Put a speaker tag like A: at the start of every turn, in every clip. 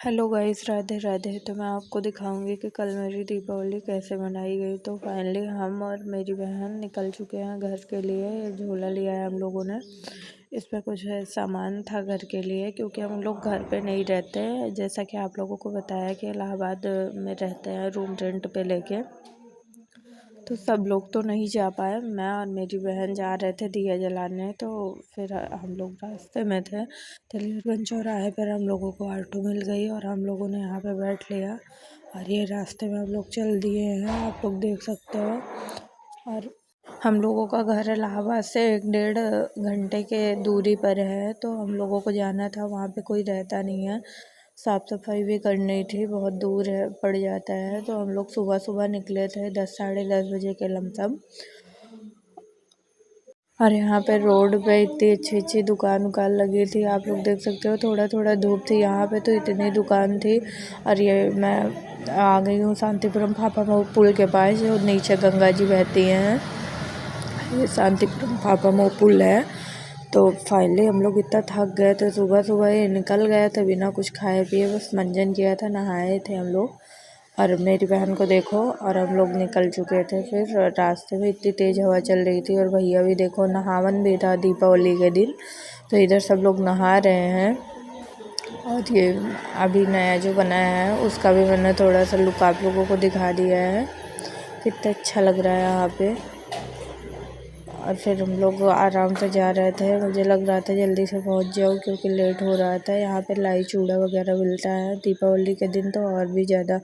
A: Hello guys, Radhe Radhe. तो मैं आपको दिखाऊंगी कि कल मेरी दीपावली कैसे मनाई गई। तो फाइनली हम और मेरी बहन निकल चुके हैं घर के लिए। ये झोला लिया है हम लोगों ने। इसमें कुछ सामान था घर के लिए, क्योंकि हम लोग घर पे नहीं रहते। जैसा कि आप लोगों को बताया कि इलाहाबाद में रहते हैं रूम रेंट पे लेके। तो सब लोग तो नहीं जा पाए। मैं और मेरी बहन जा रहे थे दिया जलाने। तो फिर हम लोग रास्ते में थे, तिलगंज चौराहे पर हम लोगों को ऑटो मिल गई और हम लोगों ने यहाँ पे बैठ लिया। और ये रास्ते में हम लोग चल दिए हैं, आप लोग देख सकते हो। और हम लोगों का घर इलाहाबाद से 1-1.5 घंटे के दूरी पर है। तो हम लोगों को जाना था, वहाँ पे कोई रहता नहीं है। साफ़ सफाई भी करनी थी, बहुत दूर है पड़ जाता है। तो हम लोग सुबह सुबह निकले थे 10-10:30 बजे के लमसम। और यहाँ पे रोड पे इतनी अच्छी अच्छी दुकान लगी थी, आप लोग देख सकते हो। थोड़ा थोड़ा धूप थी यहाँ पे, तो इतनी दुकान थी। और ये मैं आ गई हूँ शांतिपुरम फाफा पुल के पास, जो नीचे गंगा जी बहती हैं। ये शांतिपुरम फाफा पुल है। तो फाइनली हम लोग इतना थक गए थे, सुबह सुबह ये निकल गए थे बिना कुछ खाए पिए। बस मंजन किया था, नहाए थे हम लोग। और मेरी बहन को देखो, और हम लोग निकल चुके थे। फिर रास्ते में इतनी तेज़ हवा चल रही थी, और भैया भी देखो, नहावन भी था दीपावली के दिन। तो इधर सब लोग नहा रहे हैं। और ये अभी नया जो बनाया है उसका भी मैंने थोड़ा सा लुक आप लोगों को दिखा दिया है, कितना अच्छा लग रहा है यहाँ पे। और फिर हम लोग आराम से जा रहे थे। मुझे लग रहा था जल्दी से पहुंच जाऊँ, क्योंकि लेट हो रहा था। यहाँ पे लाई चूड़ा वगैरह मिलता है दीपावली के दिन, तो और भी ज़्यादा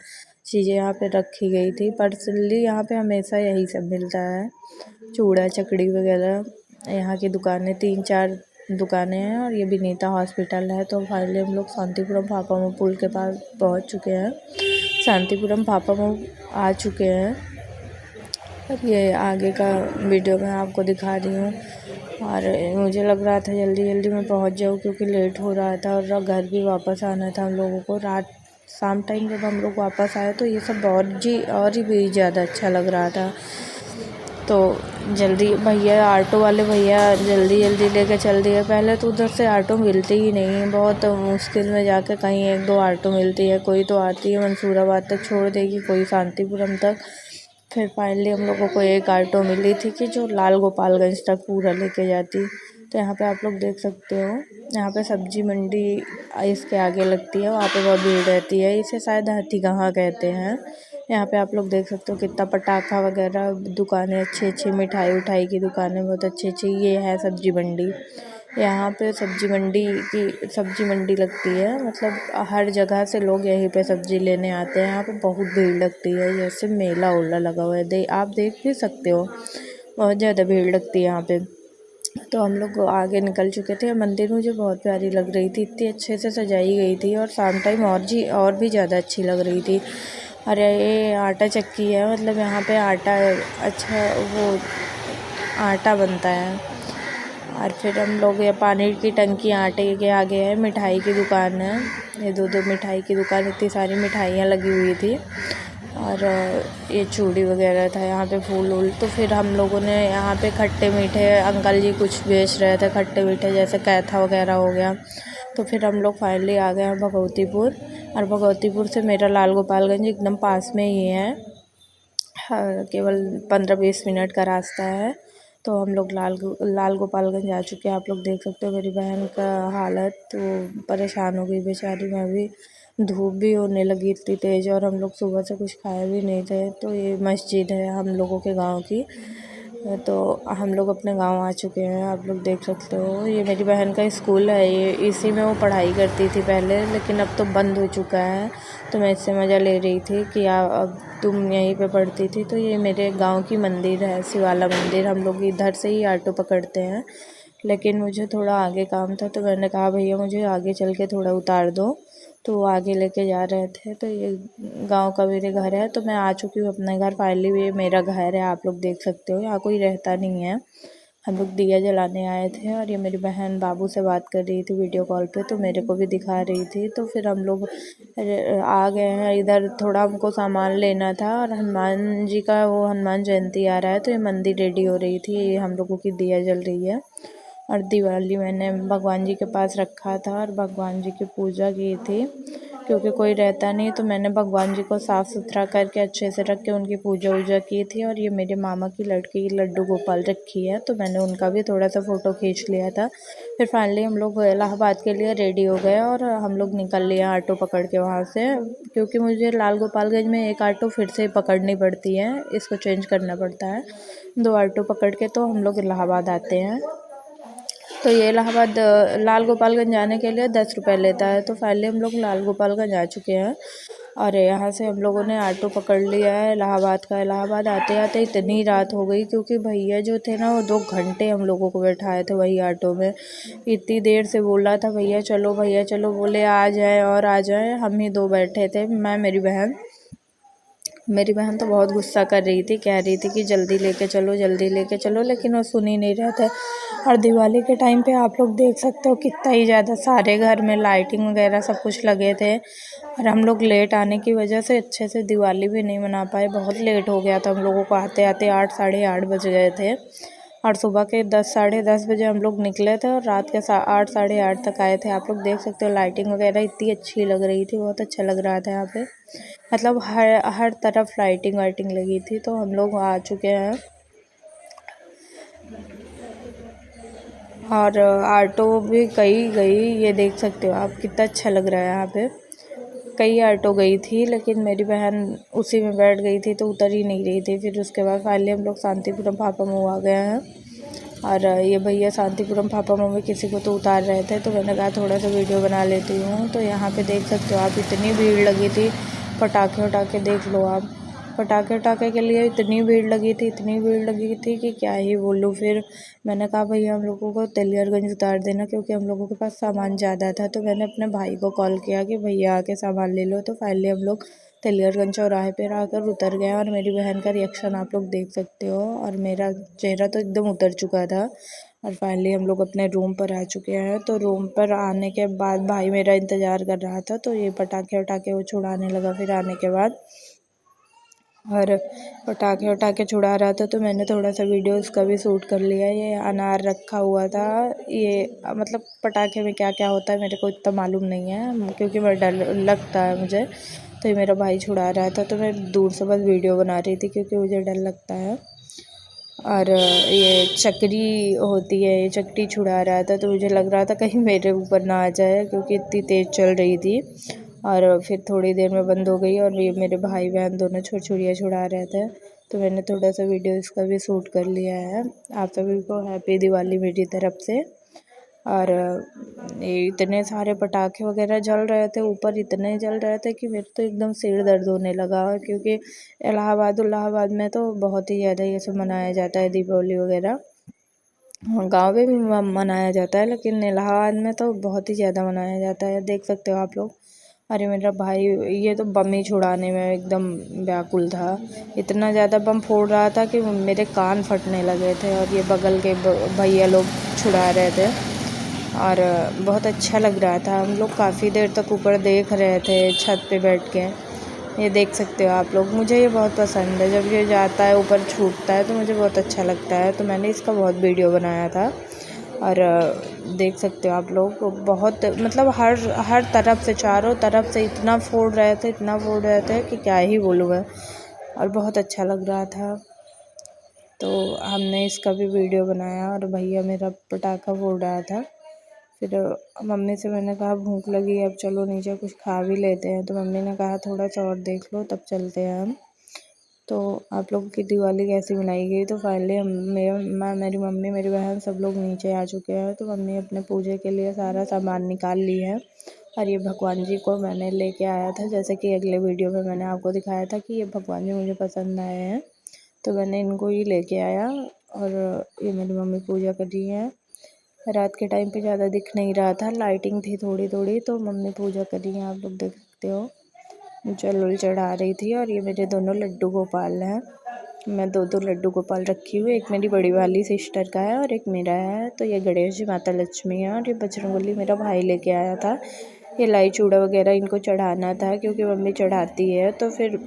A: चीज़ें यहाँ पे रखी गई थी। पर्सनली यहाँ पे हमेशा यही सब मिलता है, चूड़ा चकड़ी वगैरह। यहाँ की दुकानें 3-4 दुकानें हैं, और ये विनीता हॉस्पिटल है। तो फाइनली हम लोग शांतिपुरम फाफा पुल के पास पहुँच चुके हैं। शांतिपुरम फाफा आ चुके हैं। और ये आगे का वीडियो मैं आपको दिखा रही हूँ। और मुझे लग रहा था जल्दी जल्दी मैं पहुँच जाऊँ, क्योंकि लेट हो रहा था और घर भी वापस आना था हम लोगों को। शाम टाइम जब हम लोग वापस आए, तो ये सब और ही भी ज़्यादा अच्छा लग रहा था। तो जल्दी भैया, ऑटो वाले भैया जल्दी जल्दी लेके चल दिए। पहले तो उधर से ऑटो मिलती ही नहीं, बहुत मुश्किल में जाके कहीं 1-2 ऑटो मिलती है। कोई तो आती है मंसूराबाद तक छोड़ देगी, कोई शांतिपुरम तक। फिर फाइनली हम लोगों को एक ऑटो मिली थी कि जो लाल गोपालगंज तक पूरा लेके जाती। तो यहाँ पे आप लोग देख सकते हो, यहाँ पे सब्जी मंडी इसके आगे लगती है, वहाँ पे बहुत भीड़ रहती है। इसे शायद हाथीगांव कहते हैं। यहाँ पे आप लोग देख सकते हो कितना पटाखा वगैरह दुकानें, अच्छी अच्छी मिठाई की दुकानें बहुत अच्छी अच्छी। ये है सब्जी मंडी। यहाँ पे सब्जी मंडी लगती है, मतलब हर जगह से लोग यहीं पे सब्जी लेने आते हैं। यहाँ पे बहुत भीड़ लगती है, जैसे मेला ओला लगा हुआ है। आप देख भी सकते हो, बहुत ज़्यादा भीड़ लगती है यहाँ पे। तो हम लोग आगे निकल चुके थे। मंदिर मुझे बहुत प्यारी लग रही थी, इतनी अच्छे से सजाई गई थी। और शाम टाइम और भी ज़्यादा अच्छी लग रही थी। और ये आटा चक्की है, मतलब यहाँ पे आटा अच्छा वो आटा बनता है। और फिर हम लोग, ये पानी की टंकी आटे के आगे है, मिठाई की दुकान है। ये दो मिठाई की दुकान, इतनी सारी मिठाइयाँ लगी हुई थी। और ये चूड़ी वगैरह था यहाँ पे, फूल वूल। तो फिर हम लोगों ने यहाँ पे खट्टे मीठे, अंकल जी कुछ बेच रहे थे खट्टे मीठे, जैसे कैथा वगैरह हो गया। तो फिर हम लोग फाइनली आ गए हैं भगवतीपुर। और भगवतीपुर से मेरा लाल गोपालगंज एकदम पास में ही है। हाँ, केवल 15-20 मिनट का रास्ता है। तो हम लोग लाल गोपालगंज आ चुके हैं। आप लोग देख सकते हो मेरी बहन का हालत, तो परेशान हो गई बेचारी। मैं भी, धूप भी होने लगी इतनी तेज़, और हम लोग सुबह से कुछ खाए भी नहीं थे। तो ये मस्जिद है हम लोगों के गांव की। तो हम लोग अपने गांव आ चुके हैं, आप लोग देख सकते हो। ये मेरी बहन का स्कूल है, ये इसी में वो पढ़ाई करती थी पहले, लेकिन अब तो बंद हो चुका है। तो मैं इससे मज़ा ले रही थी कि अब तुम यहीं पे पढ़ती थी। तो ये मेरे गांव की मंदिर है, शिवाला मंदिर। हम लोग इधर से ही ऑटो पकड़ते हैं, लेकिन मुझे थोड़ा आगे काम था, तो मैंने कहा भैया मुझे आगे चल के थोड़ा उतार दो। तो वो आगे लेके जा रहे थे। तो ये गांव का मेरे घर है। तो मैं आ चुकी हूँ अपने घर फाइनली। ये मेरा घर है, आप लोग देख सकते हो। यहाँ कोई रहता नहीं है, हम लोग दिया जलाने आए थे। और ये मेरी बहन बाबू से बात कर रही थी वीडियो कॉल पे, तो मेरे को भी दिखा रही थी। तो फिर हम लोग आ गए हैं इधर। थोड़ा हमको सामान लेना था, और हनुमान जी का वो हनुमान जयंती आ रहा है, तो ये मंदिर रेडी हो रही थी। ये हम लोगों की दिया जल रही है। और दिवाली मैंने भगवान जी के पास रखा था, और भगवान जी की पूजा की थी, क्योंकि कोई रहता नहीं, तो मैंने भगवान जी को साफ़ सुथरा करके अच्छे से रख के उनकी पूजा वूजा की थी। और ये मेरे मामा की लड़की लड्डू गोपाल रखी है, तो मैंने उनका भी थोड़ा सा फ़ोटो खींच लिया था। फिर फाइनली हम लोग इलाहाबाद के लिए रेडी हो गए और हम लोग निकल लिए ऑटो पकड़ के वहाँ से, क्योंकि मुझे लाल गोपालगंज में एक ऑटो फिर से पकड़नी पड़ती है, इसको चेंज करना पड़ता है। 2 ऑटो पकड़ के तो हम लोग इलाहाबाद आते हैं। तो ये इलाहाबाद लाल गोपालगंज जाने के लिए 10 रुपये लेता है। तो फाइनली हम लोग लाल गोपालगंज आ चुके हैं और यहाँ से हम लोगों ने ऑटो पकड़ लिया है इलाहाबाद का। इलाहाबाद आते आते इतनी रात हो गई, क्योंकि भैया जो थे ना वो 2 घंटे हम लोगों को बैठाए थे वही ऑटो में। इतनी देर से बोल रहा था भैया चलो, बोले आ जाए और आ जाए। हम ही 2 बैठे थे, मैं मेरी बहन तो बहुत गुस्सा कर रही थी, कह रही थी कि जल्दी लेके चलो, लेकिन वो सुन ही नहीं रहे थे। और दिवाली के टाइम पे आप लोग देख सकते हो कितना ही ज़्यादा सारे घर में लाइटिंग वगैरह सब कुछ लगे थे। और हम लोग लेट आने की वजह से अच्छे से दिवाली भी नहीं मना पाए, बहुत लेट हो गया था हम लोगों को आते आते 8 साढ़े 8 बज गए थे। और सुबह के 10 साढ़े 10 बजे हम लोग निकले थे और रात के 8 साढ़े 8 तक आए थे। आप लोग देख सकते हो लाइटिंग वगैरह इतनी अच्छी लग रही थी, बहुत अच्छा लग रहा था यहाँ पे, मतलब हर तरफ लाइटिंग वाइटिंग लगी थी। तो हम लोग आ चुके हैं और ऑटो भी कई गई, ये देख सकते हो आप कितना अच्छा लग रहा है यहाँ पे। कई ऑटो गई थी, लेकिन मेरी बहन उसी में बैठ गई थी तो उतर ही नहीं रही थी। फिर उसके बाद फाइनली हम लोग शांतिपुरम फाफामऊ आ गए हैं और ये भैया शांतिपुरम फाफामऊ में किसी को तो उतार रहे थे, तो मैंने कहा थोड़ा सा वीडियो बना लेती हूँ। तो यहाँ पे देख सकते हो आप इतनी भीड़ लगी थी, पटाखे वटाखे देख लो आप, पटाखे के लिए इतनी भीड़ लगी थी कि क्या ही बोलूँ। फिर मैंने कहा भैया हम लोगों को तेलियरगंज उतार देना, क्योंकि हम लोगों के पास सामान ज़्यादा था। तो मैंने अपने भाई को कॉल किया कि भैया आके सामान ले लो। तो फाइनली हम लोग तेलियरगंज चौराहे पर आकर उतर गए और मेरी बहन का रिएक्शन आप लोग देख सकते हो, और मेरा चेहरा तो एकदम उतर चुका था। और फाइनली हम लोग अपने रूम पर आ चुके हैं। तो रूम पर आने के बाद भाई मेरा इंतज़ार कर रहा था, तो ये पटाखे वटाखे वो छुड़ाने लगा फिर आने के बाद, और पटाखे वटाखे छुड़ा रहा था। तो मैंने थोड़ा सा वीडियो उसका भी शूट कर लिया। ये अनार रखा हुआ था, ये मतलब पटाखे में क्या क्या होता है मेरे को इतना मालूम नहीं है, क्योंकि मैं डर लगता है मुझे। तो ये मेरा भाई छुड़ा रहा था, तो मैं दूर से बस वीडियो बना रही थी क्योंकि मुझे डर लगता है। और ये चक्री होती है, ये चक्री छुड़ा रहा था, तो मुझे लग रहा था कहीं मेरे ऊपर ना आ जाए, क्योंकि इतनी तेज़ चल रही थी। और फिर थोड़ी देर में बंद हो गई और ये मेरे भाई बहन दोनों छुड़छुड़ियाँ छुड़ा रहे थे। तो मैंने थोड़ा सा वीडियो इसका भी शूट कर लिया है। आप सभी को हैप्पी दिवाली मेरी तरफ से। और ये इतने सारे पटाखे वगैरह जल रहे थे, ऊपर इतने जल रहे थे कि मेरे तो एकदम सिर दर्द होने लगा, क्योंकि इलाहाबाद में तो बहुत ही ज़्यादा ये सब मनाया जाता है दीपावली वगैरह। गाँव में भी मनाया जाता है, लेकिन इलाहाबाद में तो बहुत ही ज़्यादा मनाया जाता है, देख सकते हो आप लोग। अरे मेरा भाई ये तो बम ही छुड़ाने में एकदम व्याकुल था, इतना ज़्यादा बम फोड़ रहा था कि मेरे कान फटने लगे थे। और ये बगल के भैया लोग छुड़ा रहे थे और बहुत अच्छा लग रहा था। हम लोग काफ़ी देर तक ऊपर देख रहे थे छत पे बैठ के, ये देख सकते हो आप लोग। मुझे ये बहुत पसंद है, जब ये जाता है ऊपर छूटता है तो मुझे बहुत अच्छा लगता है, तो मैंने इसका बहुत वीडियो बनाया था। और देख सकते हो आप लोग बहुत, मतलब हर तरफ से, चारों तरफ से इतना फोड़ रहे थे कि क्या ही बोलूँ मैं, और बहुत अच्छा लग रहा था। तो हमने इसका भी वीडियो बनाया और भैया मेरा पटाखा फोड़ रहा था। फिर मम्मी से मैंने कहा भूख लगी है, अब चलो नीचे कुछ खा भी लेते हैं। तो मम्मी ने कहा थोड़ा सा और देख लो तब चलते हैं हम। तो आप लोगों की दिवाली कैसी मनाई गई? तो फाइनली मेरी मम्मी मेरी बहन सब लोग नीचे आ चुके हैं। तो मम्मी अपने पूजे के लिए सारा सामान निकाल ली है। और ये भगवान जी को मैंने लेके आया था, जैसे कि अगले वीडियो में मैंने आपको दिखाया था कि ये भगवान जी मुझे पसंद आए हैं, तो मैंने इनको ही लेके आया। और ये मेरी मम्मी पूजा कर रही है। रात के टाइम पे ज़्यादा दिख नहीं रहा था, लाइटिंग थी थोड़ी थोड़ी, तो मम्मी पूजा कर रही है, आप लोग देख सकते हो। जल उल चढ़ा रही थी। और ये मेरे दोनों लड्डू गोपाल हैं, मैं दो लड्डू गोपाल रखी हुई, एक मेरी बड़ी वाली सिस्टर का है और एक मेरा है। तो ये गणेश जी, माता लक्ष्मी है, और ये बजरंगबली मेरा भाई लेके आया था। ये लाई चूड़ा वगैरह इनको चढ़ाना था, क्योंकि मम्मी चढ़ाती है, तो फिर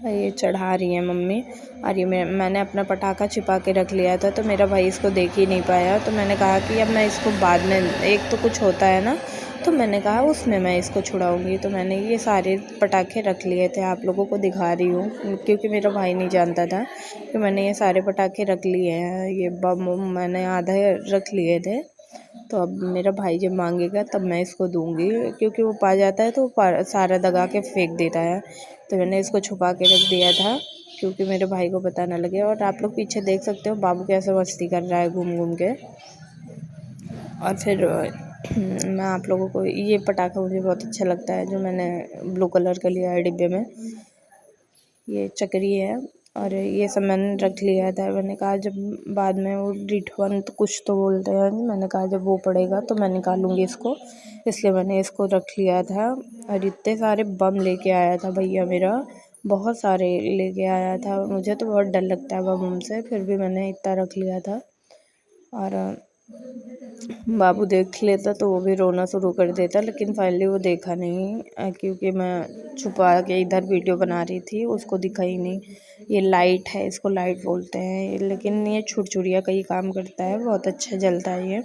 A: ये चढ़ा रही है मम्मी। और ये मैंने अपना पटाखा छिपा के रख लिया था, तो मेरा भाई इसको देख ही नहीं पाया। तो मैंने कहा कि अब मैं इसको बाद में, एक तो कुछ होता है ना, तो मैंने कहा उसमें मैं इसको छुड़ाऊँगी। तो मैंने ये सारे पटाखे रख लिए थे, आप लोगों को दिखा रही हूँ क्योंकि मेरा भाई नहीं जानता था कि मैंने ये सारे पटाखे रख लिए हैं। ये बम मैंने आधे रख लिए थे, तो अब मेरा भाई जब मांगेगा तब मैं इसको दूँगी, क्योंकि वो पा जाता है तो सारा दगा के फेंक देता है। तो मैंने इसको छुपा के रख दिया था क्योंकि मेरे भाई को पता ना लगे। और आप लोग पीछे देख सकते हो बाबू कैसे मस्ती कर रहा है घूम घूम के। और फिर मैं आप लोगों को ये पटाखा मुझे बहुत अच्छा लगता है जो मैंने ब्लू कलर का लिया है डिब्बे में, ये चक्री है। और ये सब मैंने रख लिया था। मैंने कहा जब बाद में वो रिठवन तो कुछ तो बोलते हैं, मैंने कहा जब वो पड़ेगा तो मैं निकालूंगी इसको, इसलिए मैंने इसको रख लिया था। और इतने सारे बम लेके आया था भैया मेरा, बहुत सारे लेके आया था। मुझे तो बहुत डर लगता है बम से, फिर भी मैंने इतना रख लिया था। और बाबू देख लेता तो वो भी रोना शुरू कर देता, लेकिन फाइनली वो देखा नहीं क्योंकि मैं छुपा के इधर वीडियो बना रही थी, उसको दिखा ही नहीं। ये लाइट है, इसको लाइट बोलते हैं, लेकिन ये छुरछुरिया का ही काम करता है, बहुत अच्छा जलता है ये।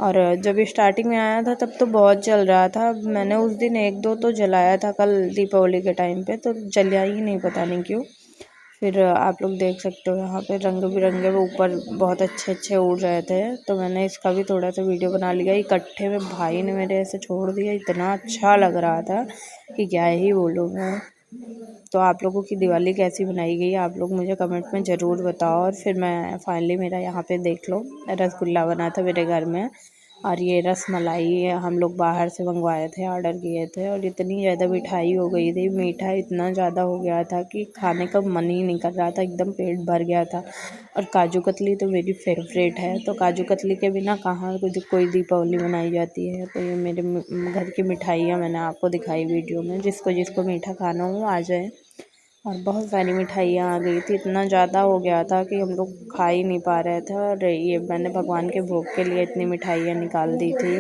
A: और जब स्टार्टिंग में आया था तब तो बहुत जल रहा था। मैंने उस दिन एक दो तो जलाया था कल दीपावली के टाइम पे, तो जला ही नहीं, पता नहीं क्यों। फिर आप लोग देख सकते हो यहाँ पे रंग बिरंगे वो ऊपर बहुत अच्छे अच्छे उड़ रहे थे, तो मैंने इसका भी थोड़ा सा वीडियो बना लिया। इकट्ठे में भाई ने मेरे ऐसे छोड़ दिया, इतना अच्छा लग रहा था कि क्या ही बोलूँ मैं। तो आप लोगों की दिवाली कैसी बनाई गई आप लोग मुझे कमेंट में ज़रूर बताओ। और फिर मैं फाइनली मेरा यहाँ पे देख लो रसगुल्ला बना था मेरे घर में, और ये रसमलाई हम लोग बाहर से मंगवाए थे, ऑर्डर किए थे। और इतनी ज़्यादा मिठाई हो गई थी, मीठा इतना ज़्यादा हो गया था कि खाने का मन ही नहीं कर रहा था, एकदम पेट भर गया था। और काजू कतली तो मेरी फेवरेट है, तो काजू कतली के बिना कहाँ कोई दीपावली मनाई जाती है। तो ये मेरे घर की मिठाइयाँ मैंने आपको दिखाई वीडियो में, जिसको जिसको मीठा खाना हो आ जाए। और बहुत सारी मिठाइयाँ आ गई थी, इतना ज़्यादा हो गया था कि हम लोग खा ही नहीं पा रहे थे। और ये मैंने भगवान के भोग के लिए इतनी मिठाइयाँ निकाल दी थी।